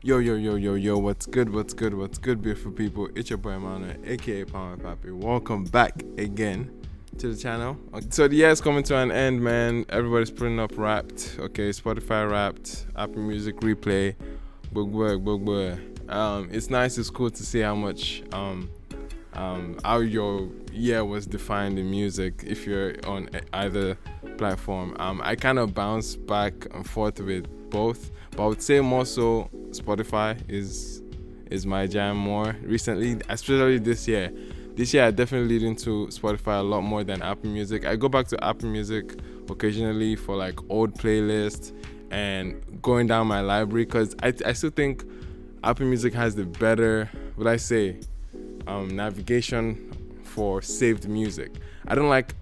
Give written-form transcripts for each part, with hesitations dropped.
Yo, yo, yo, yo, yo, what's good, what's good, beautiful people? It's your boy Emmanuel, aka Power Papi. Welcome back again to the channel. Okay, so the year is coming to an end, man. Everybody's putting up Wrapped, okay, Spotify Wrapped, Apple Music Replay, book. It's nice, it's cool to see how much, how your year was defined in music if you're on either platform. I kind of bounce back and forth with both, but I would say more so Spotify is my jam more recently, especially this year. This year I definitely lead into Spotify a lot more than Apple Music. I go back to Apple Music occasionally for like old playlists and going down my library because I still think Apple Music has the better, what I say, navigation for saved music. I don't like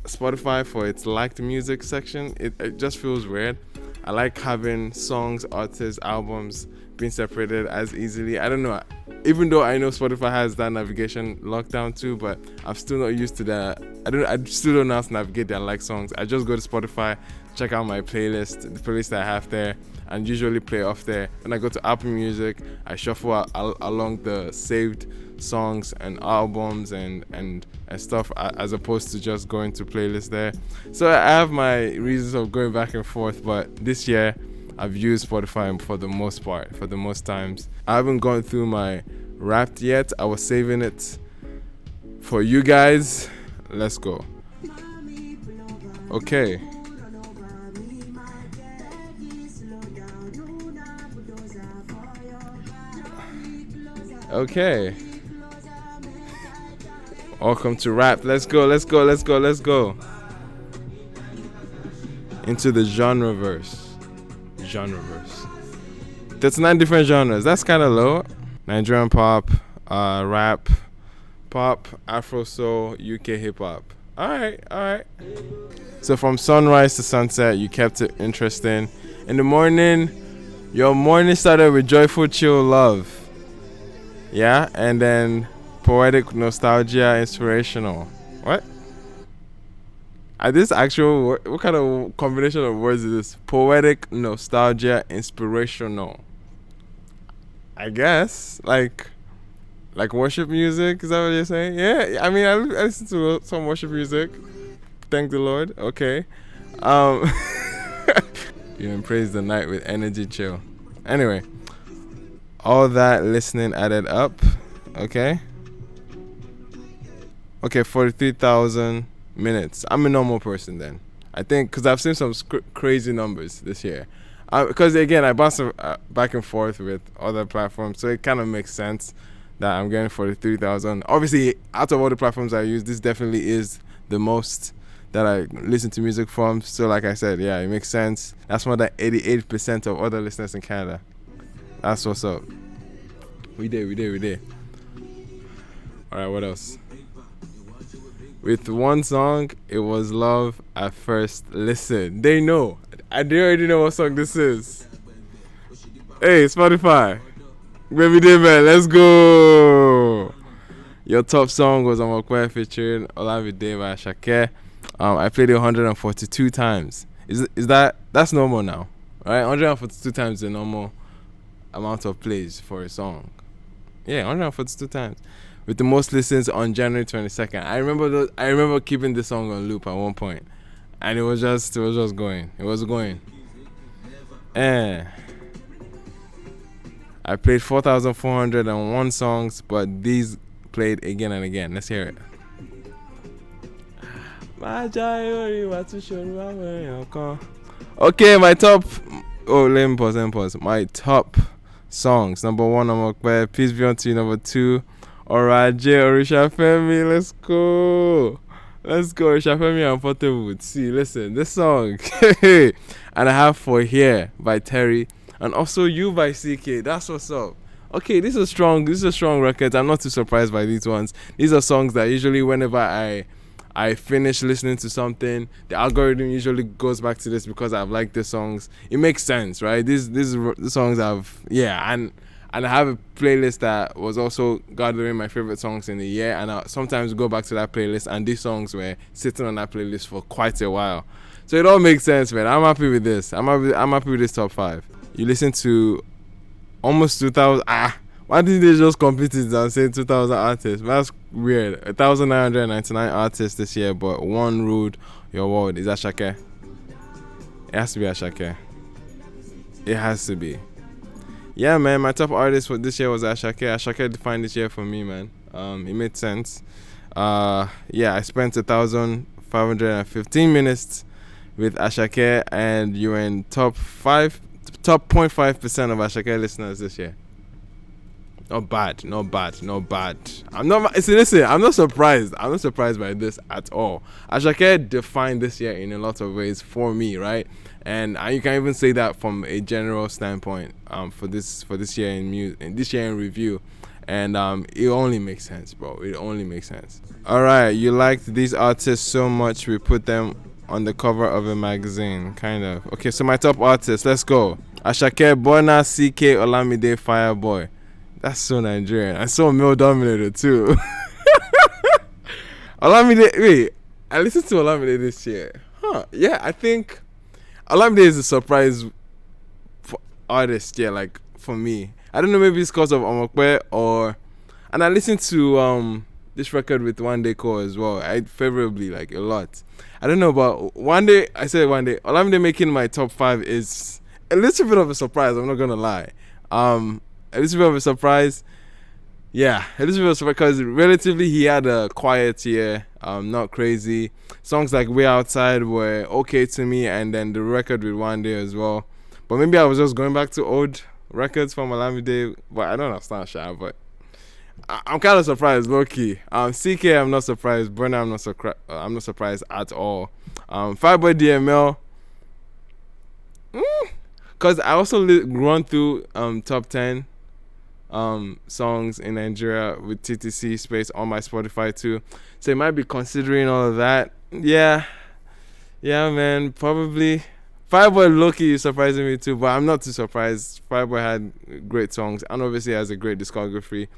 Spotify for its liked music section. It just feels weird. I like having songs, artists, albums being separated as easily. I don't know. Even though I know Spotify has that navigation locked down too, but I'm still not used to that. I still don't know how to navigate their like songs. I just go to Spotify, check out my playlist, the playlist I have there, and usually play off there. When I go to Apple Music, I shuffle along the saved songs and albums and stuff as opposed to just going to playlists there. So I have my reasons of going back and forth, but this year I've used Spotify for the most part, for the most times. I haven't gone through my Wrapped yet. I was saving it for you guys. Let's go. Okay. Okay. Welcome to Rap. Let's go. Into the genre verse. 39 different genres. That's kind of low. Nigerian pop, rap, pop, Afro soul, UK hip hop. All right. So from sunrise to sunset, you kept it interesting. In the morning, your morning started with joyful, chill love. Yeah, and then poetic nostalgia, inspirational. What? This actual, what kind of combination of words is this? Poetic, nostalgia, inspirational. I guess like worship music. Is that what you're saying? Yeah. I mean, I listen to some worship music. Thank the Lord. Okay. You praise the night with energy, chill. Anyway, all that listening added up. Okay. 43,000 minutes. I'm a normal person then. I think because I've seen some crazy numbers this year. Because again, I bounce back and forth with other platforms, so it kind of makes sense that I'm getting 43,000. Obviously, out of all the platforms I use, this definitely is the most that I listen to music from. So like I said, yeah, it makes sense. That's more than 88% of other listeners in Canada. That's what's up. We did. All right, what else? With one song, it was Love at First Listen. They know. They already know what song this is. Hey, Spotify. Baby Day, man, let's go. Your top song was Amokwe featuring Olavide by Shake. I played it 142 times. That's normal now, right? 142 times is the normal amount of plays for a song. Yeah, 142 times. With the most listens on January 22nd. I remember keeping this song on loop at one point, and it was just going. It was going. I played 4,401 songs, but these played again and again. Let's hear it. Okay, my top. Oh, let me pause. My top songs. Number 1, Amokwe. Peace be unto you. Number 2, Oraje Orishafemi. Let's go, Orishafemi and Portable. See, listen, this song. And I have For Here by Terry, and also You by CK. That's what's up. Okay, this is strong record. I'm not too surprised by these ones. These are songs that usually whenever I finish listening to something, the algorithm usually goes back to this because I've liked the songs. It makes sense, right? These songs and I have a playlist that was also gathering my favorite songs in the year, and I sometimes go back to that playlist, and these songs were sitting on that playlist for quite a while. So it all makes sense, man. I'm happy with this. I'm happy with this top 5. You listen to Almost 2,000. Why didn't they just complete it and say 2,000 artists? That's weird. 1,999 artists this year, but one ruled your world. Is that Ashake? It has to be Ashake. It has to be. Yeah, man. My top artist for this year was Ashake. Ashake defined this year for me, man. It made sense. Yeah, I spent 1,515 minutes with Ashake, and you were in top 0.5% of Ashake listeners this year. Not bad. I'm not. See, listen, I'm not surprised. I'm not surprised by this at all. Ashake defined this year in a lot of ways for me, right? And you can even say that from a general standpoint. For this year in review, and it only makes sense, bro. It only makes sense. All right, you liked these artists so much, we put them on the cover of a magazine, kind of. Okay, so my top artists. Let's go. Ashake, Burna, CK, Olamide, Fireboy. That's so Nigerian. And so male dominated too. Olamide, wait. I listened to Olamide this year. Yeah, I think Olamide is a surprise artist, yeah, like for me. I don't know, maybe it's because of Omokwe and I listened to this record with One Day Core as well. I favorably like a lot. I don't know, but one day Olamide making my top 5 is a little bit of a surprise, I'm not gonna lie. A little bit of a surprise. Yeah, a little bit of a surprise because relatively he had a quiet year, not crazy. Songs like Way Outside were okay to me, and then the record with One Day as well. But maybe I was just going back to old records from Olamide, but I don't understand, Sha, but I'm kind of surprised, low key. CK, I'm not surprised. Burna, I'm not surprised at all. Fireboy DML, because I also run through top 10 songs in Nigeria with TTC space on my Spotify too, so you might be considering all of that. Yeah, man, probably. Fireboy low-key is surprising me too, but I'm not too surprised. Fireboy had great songs and obviously has a great discography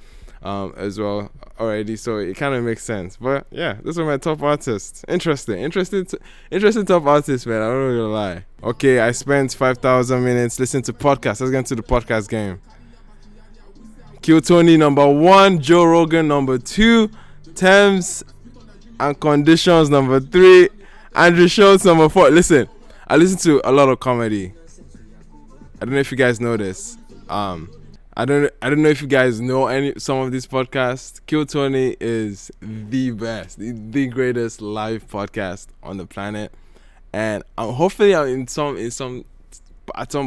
as well already, so it kind of makes sense. But yeah, those are my top artists. Interesting top artists, man. I'm not gonna lie. Okay, I spent 5,000 minutes listening to podcasts. Let's get into the podcast game. Kill Tony number 1, Joe Rogan number 2, Terms and Conditions number 3, Andrew Schultz number 4. Listen, I listen to a lot of comedy. I don't know if you guys know this. I don't know if you guys know some of these podcasts. Kill Tony is the best, the greatest live podcast on the planet, and hopefully at some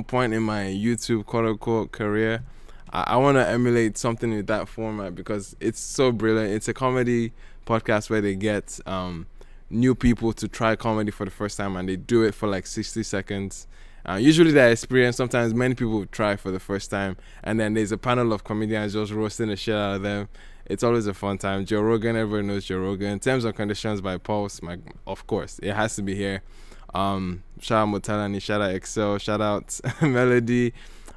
point in my YouTube quote unquote career, I want to emulate something with that format because it's so brilliant. It's a comedy podcast where they get new people to try comedy for the first time, and they do it for like 60 seconds. Usually their experience, sometimes many people try for the first time, and then there's a panel of comedians just roasting the shit out of them. It's always a fun time. Joe Rogan, everyone knows Joe Rogan. Terms and Conditions by Pulse, of course, it has to be here. Shout out Motalani, shout out Excel, shout out Melody,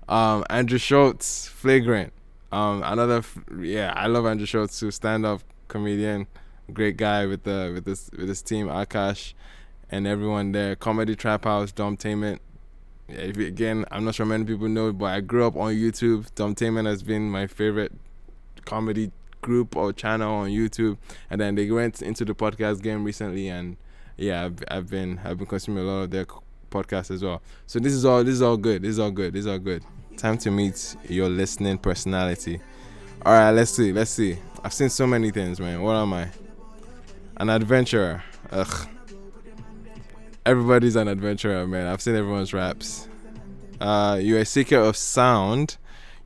Andrew Schultz, Flagrant. I love Andrew Schultz too, stand-up comedian, great guy with his team, Akash, and everyone there. Comedy Trap House, Domtainment. Again, I'm not sure many people know, but I grew up on YouTube. Domtainment has been my favorite comedy group or channel on YouTube, and then they went into the podcast game recently, and yeah, I've been consuming a lot of their podcasts as well. So this is all good. Time to meet your listening personality. All right, let's see. I've seen so many things, man. What am I? An adventurer. Ugh. Everybody's an adventurer, man. I've seen everyone's raps. You're a seeker of sound.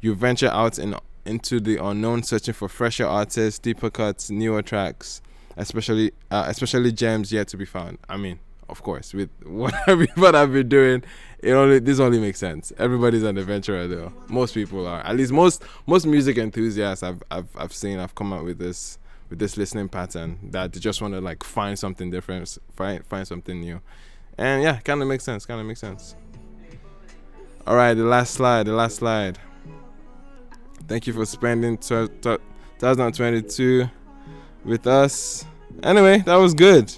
You venture out into the unknown, searching for fresher artists, deeper cuts, newer tracks, especially gems yet to be found. I mean, of course, with what I've been doing, this only makes sense. Everybody's an adventurer, though. Most people are. At least most music enthusiasts I've seen have come up with this listening pattern that they just want to like find something different, find something new. And yeah, kind of makes sense. All right, the last slide. Thank you for spending 2022 with us. Anyway, that was good.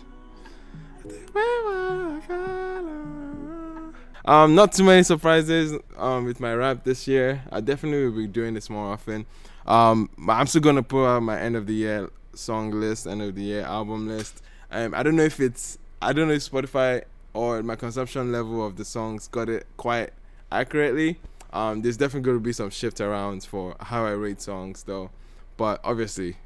Not too many surprises with my rap this year. I definitely will be doing this more often. But I'm still gonna put out my end of the year song list, end of the year album list. I don't know if Spotify or my consumption level of the songs got it quite accurately. There's definitely going to be some shift around for how I rate songs though, but obviously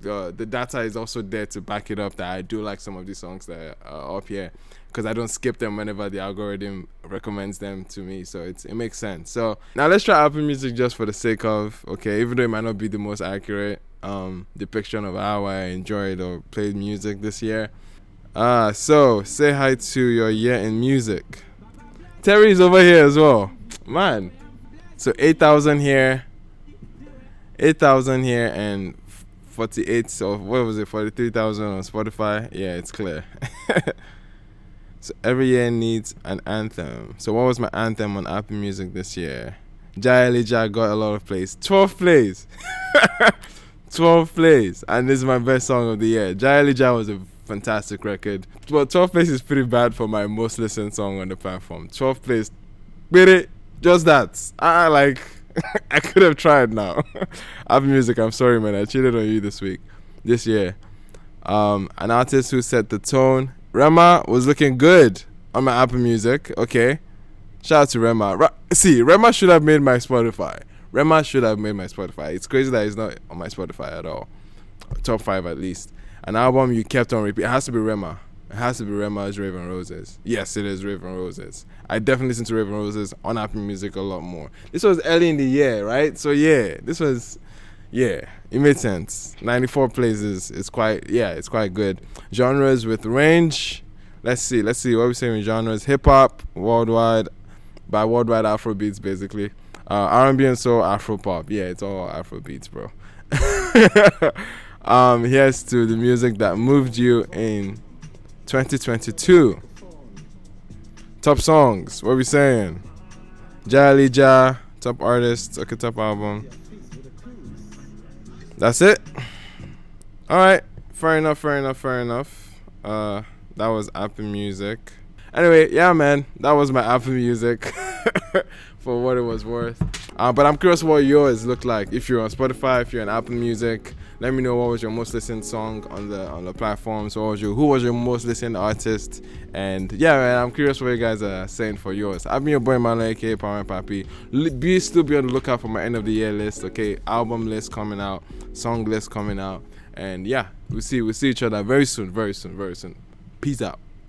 the data is also there to back it up that I do like some of these songs that are up here, because I don't skip them whenever the algorithm recommends them to me, so it makes sense. So now let's try Apple Music just for the sake of, okay, even though it might not be the most accurate depiction of how I enjoyed or played music this year. So say hi to your year in music. Terry's over here as well, man. So 8,000 here, 8,000 here, and 48. So what was it? 43,000 on Spotify. Yeah, it's clear. So every year needs an anthem. So what was my anthem on Apple Music this year? Jai Elijah got a lot of plays. 12 plays. 12 plays. And this is my best song of the year. Jai Elijah was a fantastic record. Well, 12 plays is pretty bad for my most listened song on the platform. 12 plays. Really? Just that. I could have tried now. Apple Music, I'm sorry, man. I cheated on you this year. An artist who set the tone. Rema was looking good on my Apple Music. Okay. Shout out to Rema. Rema should have made my Spotify. It's crazy that he's not on my Spotify at all. Top 5 at least. An album you kept on repeat. It has to be Rema. Rema's Raven Roses. Yes, it is Raven Roses. I definitely listen to Raven Roses on Apple Music a lot more. This was early in the year, right? So yeah, it made sense. 94 plays is quite good. Genres with range. Let's see what we're saying with genres. Hip hop, worldwide, by worldwide Afrobeats basically. R&B and soul, Afropop. Yeah, it's all Afrobeats, bro. Here's to the music that moved you in 2022. Top songs. What are we saying? Jai Elijah, top artist. Okay, top album. That's it. All right. Fair enough. That was Apple Music. Anyway, yeah, man. That was my Apple Music for what it was worth. But I'm curious what yours looked like. If you're on Spotify, if you're on Apple Music, let me know what was your most listened song on the platforms. Who was your most listened artist? And yeah, man, I'm curious what you guys are saying for yours. I've been your boy Marlon, aka Power and Papi. Still be on the lookout for my end of the year list. Okay, album list coming out, song list coming out, and yeah, we'll see each other very soon. Peace out.